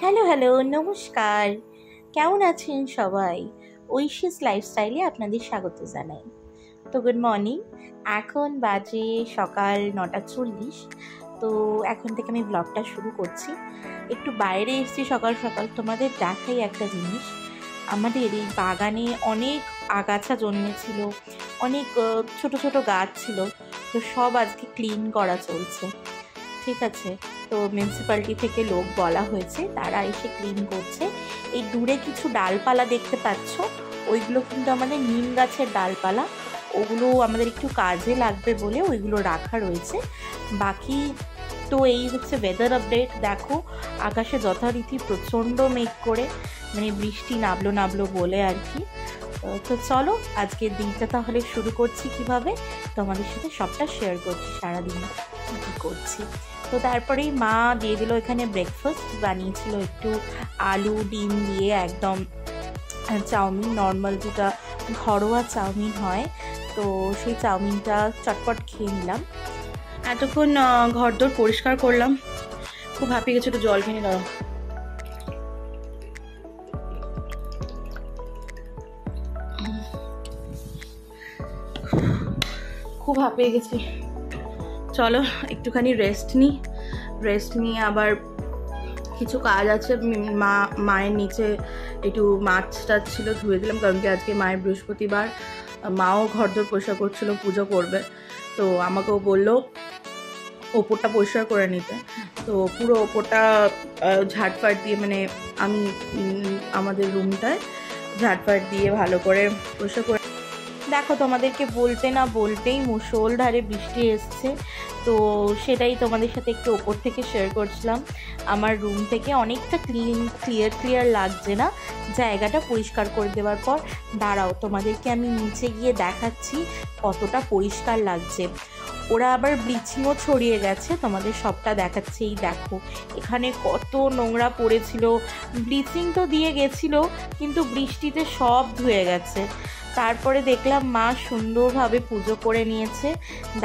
Hello hello নমস্কার, কেমন আছেন সবাই? ঐশিস লাইফস্টাইলে আপনাদের স্বাগত জানাই। তো গুড মর্নিং। এখন বাজে সকাল 9:40। তো এখন থেকে আমি ব্লগটা শুরু করছি। একটু বাইরে এসেছি সকাল সকাল, তোমাদের দেখাই একটা জিনিস। আমাদের এই বাগানে অনেক আগাছা জন্মেছিল, অনেক ছোট ছোট গাছ ছিল, তো সব আজকে ক্লিন করা চলছে। ঠিক আছে, তো মিউনিসিপ্যালিটি থেকে লোক বলা হয়েছে, তারা এসে ক্লিন করছে। এই দূরে কিছু ডালপালা দেখতে পাচ্ছ, ওইগুলো কিন্তু আমাদের নিম গাছের ডালপালা, ওগুলো আমাদের একটু কাজে লাগবে বলে ওইগুলো রাখা রয়েছে। বাকি তো এই হচ্ছে ওয়েদার আপডেট। দেখো আকাশে যথারীতি প্রচণ্ড মেঘ করে, মানে বৃষ্টি নামলো নামলো বলে আর কি। তো চলো আজকের দিনটা তাহলে শুরু করছি কিভাবে, তোমাদের সাথে সবটা শেয়ার করছি, সারাদিন কী কী করছি। তো তারপরেই মা দিয়ে দিল এখানে ব্রেকফাস্ট, বানিয়েছিল একটু আলু ডিম দিয়ে একদম চাউমিন, নর্মাল যেটা ঘরোয়া চাউমিন হয়, তো সেই চাউমিনটা চটপট খেয়ে নিলাম। এতক্ষণ ঘরদোর পরিষ্কার করলাম, খুব হাঁপিয়ে গেছে, একটু জল কিনে দাও। খুব হাঁপিয়ে গেছি, চলো একটুখানি রেস্ট নিয়ে আবার কিছু কাজ আছে। মায়ের নিচে একটু মাছ টাছ ছিল, ধুয়ে দিলাম, কারণ কি আজকে মায়ের বৃহস্পতিবার, মাও ঘরদোর পরিষ্কার করছিল, পুজো করবে। তো আমাকেও বললো ওপরটা পরিষ্কার করে নিতে, তো পুরো ওপরটা ঝাড়ফাট দিয়ে, মানে আমি আমাদের রুমটায় ঝাড়ফাট দিয়ে ভালো করে পরিষ্কার করে। দেখো তোমাদেরকে বলতে না বলতেই মুষলধারে বৃষ্টি এসছে, তো সেটাই তোমাদের সাথে একটু ওপর থেকে শেয়ার করছিলাম। আমার রুম থেকে অনেকটা ক্লিয়ার লাগছে না জায়গাটা পরিষ্কার করে দেওয়ার পর। দাঁড়াও তোমাদেরকে আমি নিচে গিয়ে দেখাচ্ছি কতটা পরিষ্কার লাগছে। ওরা আবার ব্লিচিংও ছড়িয়ে গেছে, তোমাদের সবটা দেখাচ্ছে। এই দেখো এখানে কত নোংরা পড়েছিল, ব্লিচিং তো দিয়ে গেছিলো কিন্তু বৃষ্টিতে সব ধুয়ে গেছে। তারপরে দেখলাম মা সুন্দরভাবে পুজো করে নিয়েছে।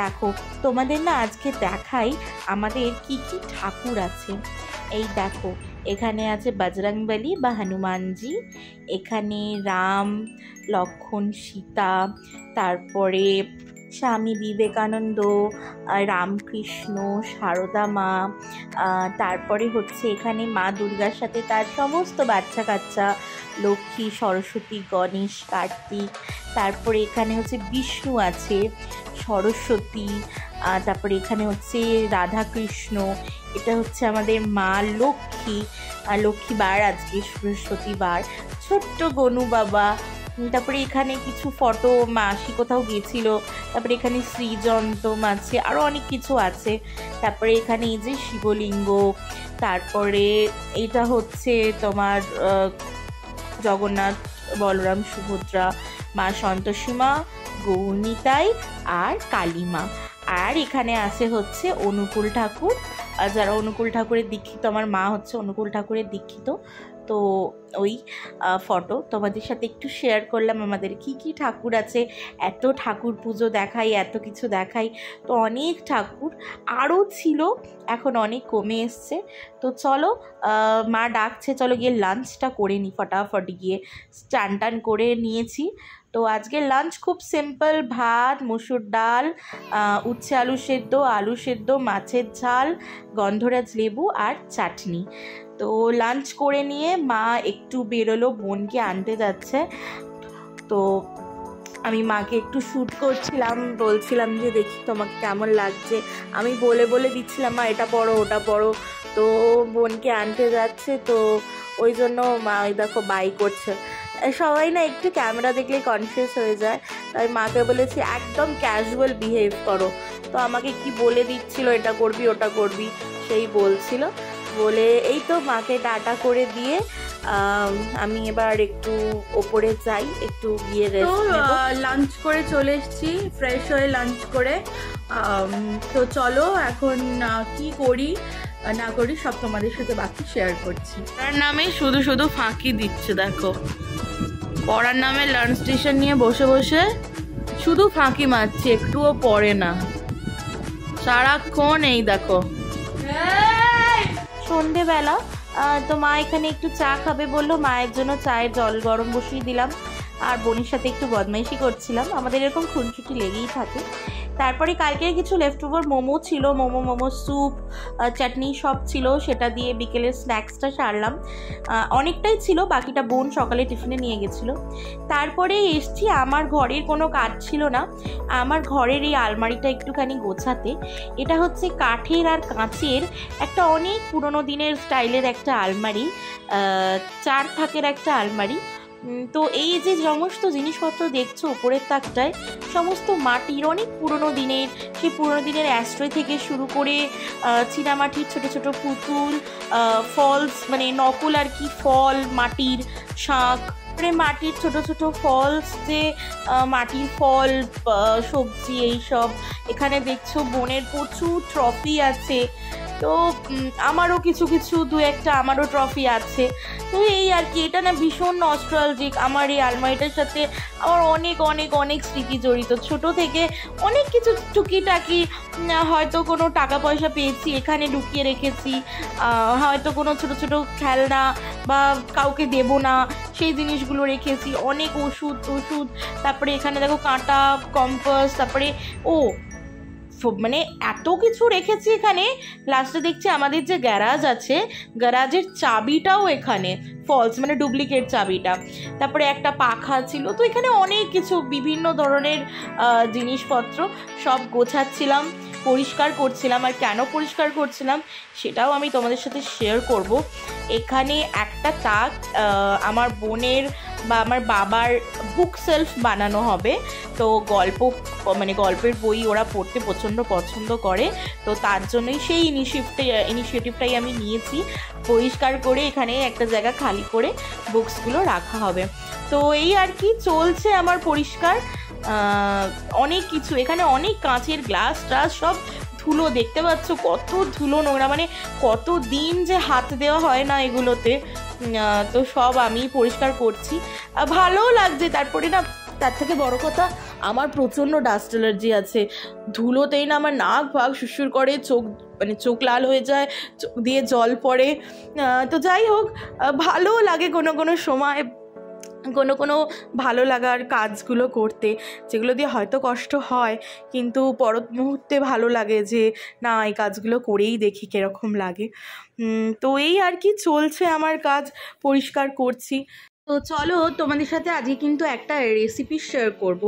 দেখো তোমাদের না আজকে দেখাই আমাদের কি কি ঠাকুর আছে। এই দেখো এখানে আছে বজরংবলী বা হনুমানজি, এখানে রাম লক্ষ্মণ সীতা, তারপরে স্বামী বিবেকানন্দ, রামকৃষ্ণ, সারদা মা, তারপরে হচ্ছে এখানে মা দুর্গার সাথে তার সমস্ত বাচ্চা কাচ্চা, লক্ষ্মী, সরস্বতী, গণেশ, কার্তিক, তারপরে এখানে হচ্ছে বিষ্ণু আছে, সরস্বতী, তারপরে এখানে হচ্ছে রাধাকৃষ্ণ, এটা হচ্ছে আমাদের মা লক্ষ্মী, লক্ষ্মীবার, আজকে বৃহস্পতিবার, ছোট্ট গনু বাবা। তারপরে এখানে কিছু ফটো, মাসি কোথাও গেছিল, তারপরে এখানে শ্রীযন্তম আছে, আরও অনেক কিছু আছে। তারপরে এখানে এই যে শিবলিঙ্গ, তারপরে এইটা হচ্ছে তোমার জগন্নাথ, বলরাম, সুভদ্রা, মা সন্তোষী মা, গৌরনিতাই আর কালীমা। আর এখানে আছে হচ্ছে অনুকূল ঠাকুর, যারা অনুকূল ঠাকুরের দীক্ষিত, আমার মা হচ্ছে অনুকূল ঠাকুরের দীক্ষিত। তো ওই ফটো তোমাদের সাথে একটু শেয়ার করলাম। আমাদের কি কি ঠাকুর আছে, এত ঠাকুর পুজো দেখাই, এত কিছু দেখাই, তো অনেক ঠাকুর আরও ছিল, এখন অনেক কমে এসছে। তো চলো মা ডাকছে, চলো গিয়ে লাঞ্চটা করে নিই ফটাফট, গিয়ে স্নান টান করে নিয়েছি। তো আজকে লাঞ্চ খুব সিম্পল, ভাত, মসুর ডাল, উচ্ছে আলু সেদ্ধ, মাছের ঝাল, গন্ধরাজ লেবু আর চাটনি। তো লাঞ্চ করে নিয়ে মা একটু বেরোলো, বোনকে আনতে যাচ্ছে। তো আমি মাকে একটু শ্যুট করছিলাম, বলছিলাম যে দেখি তোমাকে কেমন লাগছে, আমি বলে দিচ্ছিলাম মা এটা পড়ো ওটা পড়ো। তো বোনকে আনতে যাচ্ছে, তো ওই জন্য মা ওই দেখো বাই করছে। সবাই না একটু ক্যামেরা দেখলে কনফিউজ হয়ে যায়, তাই মাকে বলেছি একদম ক্যাজুয়াল বিহেভ করো। তো আমাকে কি বলে দিচ্ছিল, এটা করবি ওটা করবি সেই বলছিল, বলে এই তো মাকে টাটা করে দিয়ে আমি এবার একটু ওপরে যাই, একটু গিয়ে রেস্ট নেব। লাঞ্চ করে চলে এসেছি, ফ্রেশ হয়ে লাঞ্চ করে। তো চলো এখন কি করি না করি সব তোমাদের সাথে বাকি শেয়ার করছি। পড়ার নামে শুধু ফাঁকি দিচ্ছে, দেখো পড়ার নামে লাঞ্চ স্টেশন নিয়ে বসে বসে শুধু ফাঁকি মারছি, একটুও পড়ে না সারাক্ষণ। এই দেখো সন্ধেবেলা তো মা এখানে একটু চা খাবে বললো, মায়ের জন্য চায়ের জল গরম বসিয়ে দিলাম। আর বোনের সাথে একটু বদমাইশি করছিলাম, আমাদের এরকম খুনসুটি লেগেই থাকে। তারপরে কালকের কিছু লেফট ওভার মোমো ছিল, মোমো স্যুপ চাটনি সব ছিল, সেটা দিয়ে বিকেলের স্ন্যাক্সটা সারলাম। অনেকটাই ছিল, বাকিটা বোন সকালে টিফিনে নিয়ে গেছিলো। তারপরে এসছি, আমার ঘরের কোনো কাজ ছিল না, আমার ঘরের এই আলমারিটা একটুখানি গোছাতে। এটা হচ্ছে কাঠের আর কাঁচের একটা অনেক পুরনো দিনের স্টাইলের একটা আলমারি, 4 থাকের একটা আলমারি। তো এই যে সমস্ত জিনিসপত্র দেখছো উপরের তাকটায়, সমস্ত মাটির, অনেক পুরনো দিনের, সেই পুরনো দিনের অ্যাস্ট্রে থেকে শুরু করে চীনামাটির ছোট ছোট পুতুল, ফলস মানে নকল আর কি, ফল, মাটির শাঁখ, মানে মাটির ছোট ছোট ফলস, যে মাটির ফল, সবজি, এইসব। এখানে দেখছো বোনের প্রচুর ট্রফি আছে, তো আমারও কিছু কিছু 2-1টা আমারও ট্রফি আছে। তো এই আর কি, এটা না ভীষণ নস্টালজিক। আমার এই আলমারিটার সাথে আমার অনেক অনেক অনেক স্মৃতি জড়িত, ছোট থেকে অনেক কিছু টুকিটাকি, হয়তো কোনো টাকা পয়সা পেয়েছি এখানে ঢুকিয়ে রেখেছি, হয়তো কোনো ছোট ছোট খেলনা বা কাউকে দেব না সেই জিনিসগুলো রেখেছি, অনেক ওষুধ, তারপরে এখানে দেখো কাঁটা, কম্পাস, তারপরে মানে এত কিছু রেখেছি এখানে। লাস্টে দেখছি আমাদের যে গ্যারাজ আছে, গ্যারাজের চাবিটাও এখানে ফলস, মানে ডুপ্লিকেট চাবিটা। তারপরে একটা পাখা ছিল, তো এখানে অনেক কিছু বিভিন্ন ধরনের জিনিসপত্র সব গোছাচ্ছিলাম, পরিষ্কার করছিলাম। আর কেন পরিষ্কার করছিলাম সেটাও আমি তোমাদের সাথে শেয়ার করব। এখানে একটা তাক আমার বোনের বা আমার বাবার বুক সেলফ বানানো হবে, তো গল্পের বই ওরা পড়তে প্রচণ্ড পছন্দ করে, তো তার জন্যই সেই ইনিশিয়েটিভটাই আমি নিয়েছি। পরিষ্কার করে এখানে একটা জায়গা খালি করে বুকসগুলো রাখা হবে। তো এই আর কি চলছে আমার পরিষ্কার। অনেক কিছু এখানে, অনেক কাঁচের গ্লাস ট্লাস, সব ধুলো দেখতে পাচ্ছ, কত ধুলো নোংরা, মানে কত দিন যে হাত দেওয়া হয় না এগুলোতে। তো সব আমি পরিষ্কার করছি, ভালোও লাগছে। তারপরে না, তার থেকে বড় কথা, আমার প্রচণ্ড ডাস্ট অ্যালার্জি আছে, ধুলোতেই না আমার নাক ভাগ সুরসুর করে, চোখ লাল হয়ে যায়, চোখ দিয়ে জল পড়ে। তো যাই হোক, ভালোও লাগে কোনো সময়, কোনো ভালো লাগার কাজগুলো করতে, যেগুলো দিয়ে হয়তো কষ্ট হয়, কিন্তু পর মুহূর্তে ভালো লাগে যে না, এই কাজগুলো করেই দেখি কীরকম লাগে। তো এই আর কি চলছে আমার কাজ, পরিষ্কার করছি। তো চলো তোমাদের সাথে আজকে কিন্তু একটা রেসিপি শেয়ার করব।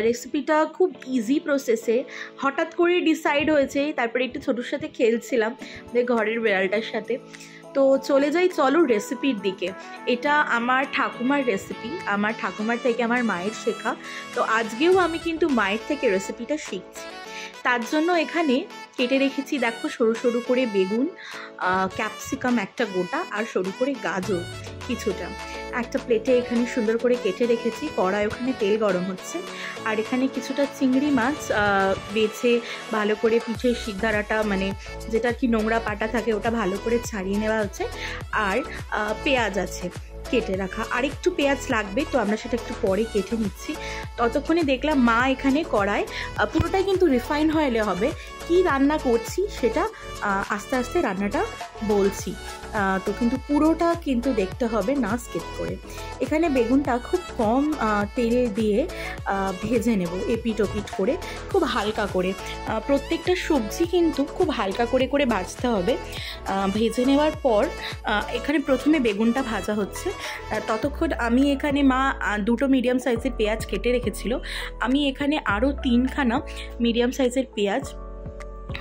রেসিপিটা খুব ইজি প্রসেসে, হঠাৎ করে ডিসাইড হয়েছে, তারপরে একটু ছোটোর সাথে খেলছিলাম ঘরের বেড়ালটার সাথে। তো চলে যাই চলো রেসিপির দিকে। এটা আমার ঠাকুমার রেসিপি, আমার ঠাকুমার থেকে আমার মায়ের শেখা। তো আজকেও আমি কিন্তু মায়ের থেকে রেসিপিটা শিখছি। তার জন্য এখানে কেটে রেখেছি দেখো সরু সরু করে বেগুন, ক্যাপসিকাম একটা গোটা, আর সরু করে গাজর কিছুটা। একটা প্লেটে এখানে সুন্দর করে কেটে রেখেছি, কড়াই ওখানে তেল গরম হচ্ছে। আর এখানে কিছুটা চিংড়ি মাছ বেছে ভালো করে পিঠের শিকদাঁড়াটা, মানে যেটা কি নোংরা পাটা থাকে, ওটা ভালো করে ছাড়িয়ে নেওয়া হচ্ছে। আর পেঁয়াজ আছে কেটে রাখা, আর একটু পেঁয়াজ লাগবে, তো আমরা সেটা একটু পরে কেটে নিচ্ছি। ততক্ষণে দেখলাম মা এখানে কড়াই, পুরোটাই কিন্তু রিফাইন অয়েলে হবে, কি রান্না করছি সেটা আস্তে আস্তে রান্নাটা বলছি। তো কিন্তু পুরোটা কিন্তু দেখতে হবে, না স্কিপ করে। এখানে বেগুনটা খুব কম তেল দিয়ে ভেজে নেব, এপিট ওপিট করে, খুব হালকা করে। প্রত্যেকটা সবজি কিন্তু খুব হালকা করে করে ভাজতে হবে। ভেজে নেওয়ার পর এখানে প্রথমে বেগুনটা ভাজা হচ্ছে, ততক্ষণ আমি এখানে মা 2টো মিডিয়াম সাইজের পেঁয়াজ কেটে রেখেছিল, আমি এখানে আরও 3খানা মিডিয়াম সাইজের পেঁয়াজ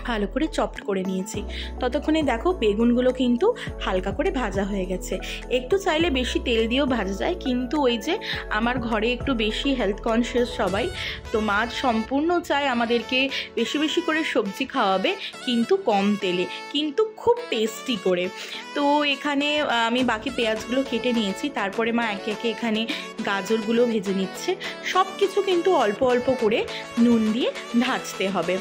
ভালো করে চপড করে নিয়েছি। ততক্ষণে দেখো বেগুনগুলো কিন্তু হালকা করে ভাজা হয়ে গেছে। একটু চাইলে বেশি তেল দিয়েও ভাজা যায়, কিন্তু ওই যে আমার ঘরে একটু বেশি হেলথ কনসিয়াস সবাই, তো মা সম্পূর্ণ চায় আমাদেরকে বেশি বেশি করে সবজি খাওয়াবে, কিন্তু কম তেলে, কিন্তু খুব টেস্টি করে। তো এখানে আমি বাকি পেঁয়াজগুলো কেটে নিয়েছি, তারপরে মা একে একে এখানে গাজরগুলো ভেজে নিচ্ছে। সব কিছু কিন্তু অল্প অল্প করে নুন দিয়ে ভাজতে হবে।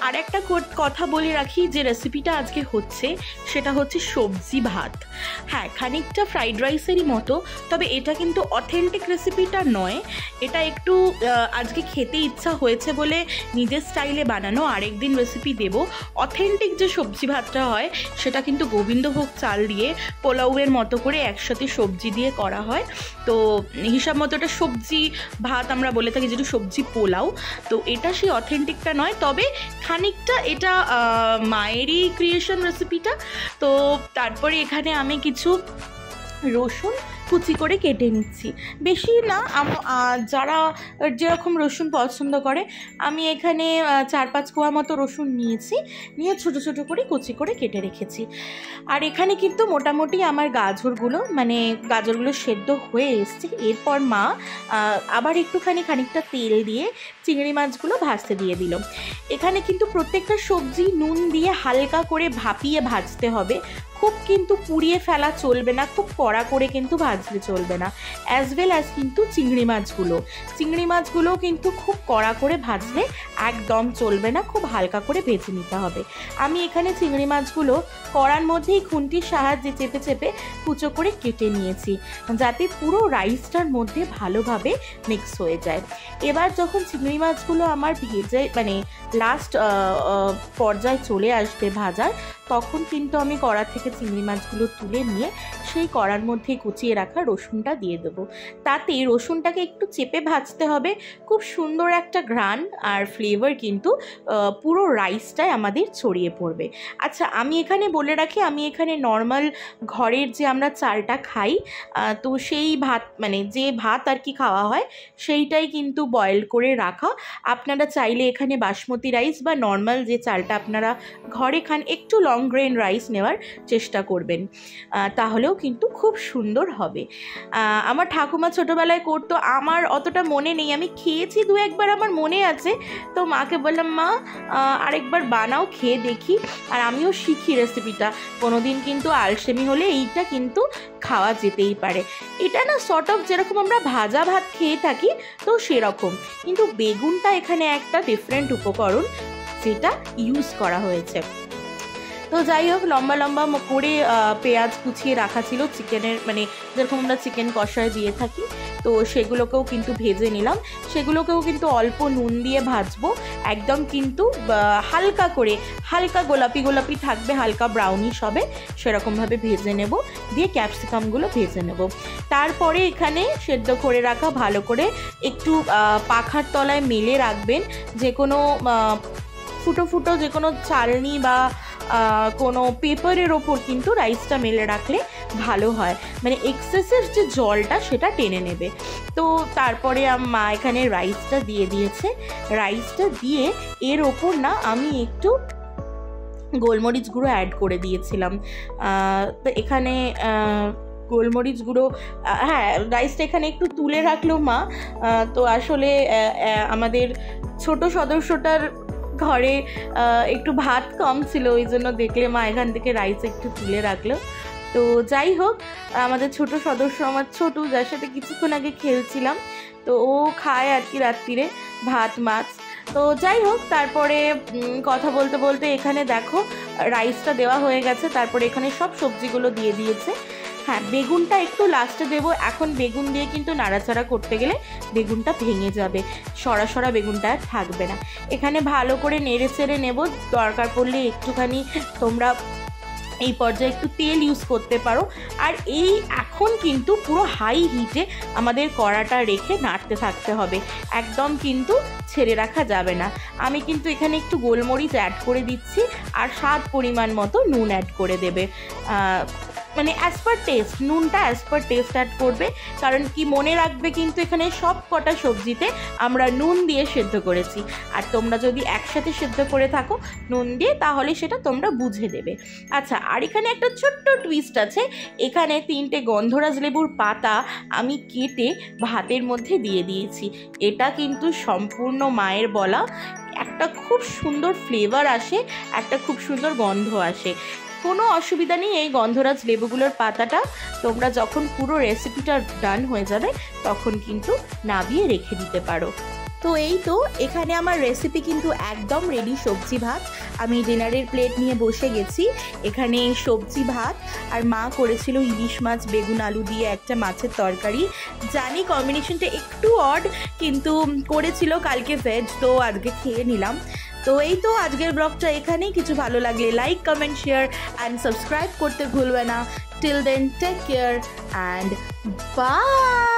আর একটা কথা কথা বলে রাখি, যে রেসিপিটা আজকে হচ্ছে সেটা হচ্ছে সবজি ভাত। হ্যাঁ, খানিকটা ফ্রাইড রাইসেরই মতো, তবে এটা কিন্তু অথেন্টিক রেসিপিটা নয়। এটা একটু আজকে খেতে ইচ্ছা হয়েছে বলে নিজের স্টাইলে বানানো। আরেকদিন রেসিপি দেব। অথেন্টিক যে সবজি ভাতটা হয় সেটা কিন্তু গোবিন্দভোগ চাল দিয়ে পোলাওয়ের মতো করে একসাথে সবজি দিয়ে করা হয়। তো হিসাব মতো এটা সবজি ভাত আমরা বলে থাকি, যেটা সবজি পোলাও। তো এটা সেই অথেন্টিকটা নয়, তবে খানিকটা এটা মায়েরই ক্রিয়েশন রেসিপিটা। তো তারপরে এখানে আমি কিছু রসুন কুচি করে কেটে নিচ্ছি, বেশি না, যারা যেরকম রসুন পছন্দ করে। আমি এখানে 4-5 কোয়া মতো রসুন নিয়েছি, নিয়ে ছোটো ছোটো করে কুচি করে কেটে রেখেছি। আর এখানে কিন্তু মোটামুটি আমার গাজরগুলো সেদ্ধ হয়ে এসছে। এরপর মা আবার খানিকটা তেল দিয়ে চিংড়ি মাছগুলো ভাজতে দিয়ে দিল। এখানে কিন্তু প্রত্যেকটা সবজি নুন দিয়ে হালকা করে ভাপিয়ে ভাজতে হবে, খুব কিন্তু পুড়িয়ে ফেলা চলবে না, খুব কড়া করে কিন্তু ভাজলে চলবে না। অ্যাজ ওয়েল অ্যাজ কিন্তু চিংড়ি মাছগুলো কিন্তু খুব কড়া করে ভাজলে একদম চলবে না, খুব হালকা করে ভেজে নিতে হবে। আমি এখানে চিংড়ি মাছগুলো কড়ার মধ্যেই খুন্তির সাহায্যে চেপে চেপে কুচো করে কেটে নিয়েছি, যাতে পুরো রাইসটার মধ্যে ভালোভাবে মিক্স হয়ে যায়। এবার যখন চিংড়ি মাছগুলো আমার ভেজে লাস্ট পর্যায়ে চলে আসবে ভাজার, তখন কিন্তু আমি কড়া থেকে চিংড়ি মাছগুলো তুলে নিয়ে সেই কড়ার মধ্যে কুচিয়ে রাখা রসুনটা দিয়ে দেবো। তাতে রসুনটাকে একটু চেপে ভাজতে হবে, খুব সুন্দর একটা ঘ্রাণ আর ফ্লেভার কিন্তু পুরো রাইসটায় আমাদের ছড়িয়ে পড়বে। আচ্ছা, আমি এখানে বলে রাখি, আমি এখানে নর্মাল ঘরের যে আমরা চালটা খাই, তো সেই ভাত যে ভাত আর কি খাওয়া হয় সেইটাই কিন্তু বয়েল করে রাখা। আপনারা চাইলে এখানে বাসমতি রাইস বা নর্মাল যে চালটা আপনারা ঘরে খান, একটু লং গ্রেন রাইস নেওয়ার চেষ্টা করবেন, তাহলেও কিন্তু খুব সুন্দর হবে। আমার ঠাকুমা ছোটোবেলায় করতো, আমার অতটা মনে নেই, আমি খেয়েছি 2-1 বার আমার মনে আছে। তো মাকে বললাম, মা আরেকবার বানাও, খেয়ে দেখি, আর আমিও শিখি রেসিপিটা। কোনোদিন কিন্তু আলসেমি হলে এইটা কিন্তু খাওয়া যেতেই পারে। এটা না সর্ট অফ যেরকম আমরা ভাজা ভাত খেয়ে থাকি, তো সেরকম, কিন্তু বেগুনটা এখানে একটা ডিফারেন্ট উপকরণ যেটা ইউজ করা হয়েছে। তো যাই হোক, লম্বা লম্বা করে পেঁয়াজ কুচিয়ে রাখা ছিল চিকেনের, যেরকম আমরা চিকেন কষায় দিয়ে থাকি, তো সেগুলোকেও কিন্তু ভেজে নিলাম। সেগুলোকেও কিন্তু অল্প নুন দিয়ে ভাজবো, একদম কিন্তু হালকা করে, হালকা গোলাপি গোলাপি থাকবে, হালকা ব্রাউনিশ হবে, সেরকমভাবে ভেজে নেব। দিয়ে ক্যাপসিকামগুলো ভেজে নেব। তারপরে এখানে সেদ্ধ করে রাখা ভালো করে একটু পাখার তলায় মেলে রাখবেন। যে কোনো ফুটো ফুটো যে কোনো চালনি বা কোনো পেপারের ওপর কিন্তু রাইসটা মেলে রাখলে ভালো হয়, এক্সেসের যে জলটা সেটা টেনে নেবে। তো তারপরে মা এখানে রাইসটা দিয়ে দিয়েছে। রাইসটা দিয়ে এর ওপর না আমি একটু গোলমরিচ গুঁড়ো অ্যাড করে দিয়েছিলাম। তো এখানে গোলমরিচ গুঁড়ো, হ্যাঁ, রাইসটা এখানে একটু তুলে রাখলো মা। তো আসলে আমাদের ছোট সদস্যটার ঘরে একটু ভাত কম ছিল, ওই জন্য দেখলে মা এখান থেকে রাইস একটু তুলে রাখলো। তো যাই হোক, আমাদের ছোট সদস্য, আমার ছোটু, যার সাথে কিছুক্ষণ আগে খেলছিলাম, তো ও খায় আর কি রাত্রিরে ভাত মাছ। তো যাই হোক, তারপরে কথা বলতে বলতে এখানে দেখো রাইসটা দেওয়া হয়ে গেছে। তারপরে এখানে সব সবজিগুলো দিয়ে দিয়েছে। হ্যাঁ, বেগুনটা একটু লাস্টে দেবো। এখন বেগুন দিয়ে কিন্তু নাড়াচাড়া করতে গেলে বেগুনটা ভেঙে যাবে, সরা বেগুনটা আর থাকবে না। এখানে ভালো করে নেড়ে চেড়ে নেব। দরকার পড়লে একটুখানি তোমরা এই পর্যায়ে একটু তেল ইউজ করতে পারো। আর এখন কিন্তু পুরো হাই হিটে আমাদের কড়াটা রেখে নাড়তে থাকতে হবে, একদম কিন্তু ছেড়ে রাখা যাবে না। আমি কিন্তু এখানে একটু গোলমরিচ অ্যাড করে দিচ্ছি, আর স্বাদ পরিমাণ মতো নুন অ্যাড করে দেবে। অ্যাজ পার টেস্ট, নুনটা অ্যাজ পার টেস্ট অ্যাড করবে। কারণ কি, মনে রাখবে কিন্তু এখানে সব কটা সবজিতে আমরা নুন দিয়ে সেদ্ধ করেছি। আর তোমরা যদি একসাথে সেদ্ধ করে থাকো নুন দিয়ে, তাহলে সেটা তোমরা বুঝে দেবে। আচ্ছা, আর এখানে একটা ছোট্ট টুইস্ট আছে। এখানে 3টে গন্ধরাজ লেবুর পাতা আমি কেটে ভাতের মধ্যে দিয়ে দিয়েছি। এটা কিন্তু সম্পূর্ণ মায়ের বলা। একটা খুব সুন্দর ফ্লেভার আসে, একটা খুব সুন্দর গন্ধ আসে। কোনো অসুবিধা নেই, এই গন্ধরাজ লেবুগুলোর পাতাটা তোমরা যখন পুরো রেসিপিটা ডান হয়ে যাবে তখন কিন্তু নাবিয়ে রেখে দিতে পারো। তো এই তো এখানে আমার রেসিপি কিন্তু একদম রেডি, সবজি ভাত। আমি ডিনারের প্লেট নিয়ে বসে গেছি। এখানে সবজি ভাত আর মা করেছিল ইলিশ মাছ বেগুন আলু দিয়ে একটা মাছের তরকারি। জানি কম্বিনেশনটা একটু অড, কিন্তু করেছিল কালকে ভেজ, তো আজকে খেয়ে নিলাম। তো এই তো আজকের ব্লগটা এখানেই। কিছু ভালো লাগলে like, comment, share and subscribe করতে ভুলবে না। Till then take care and by.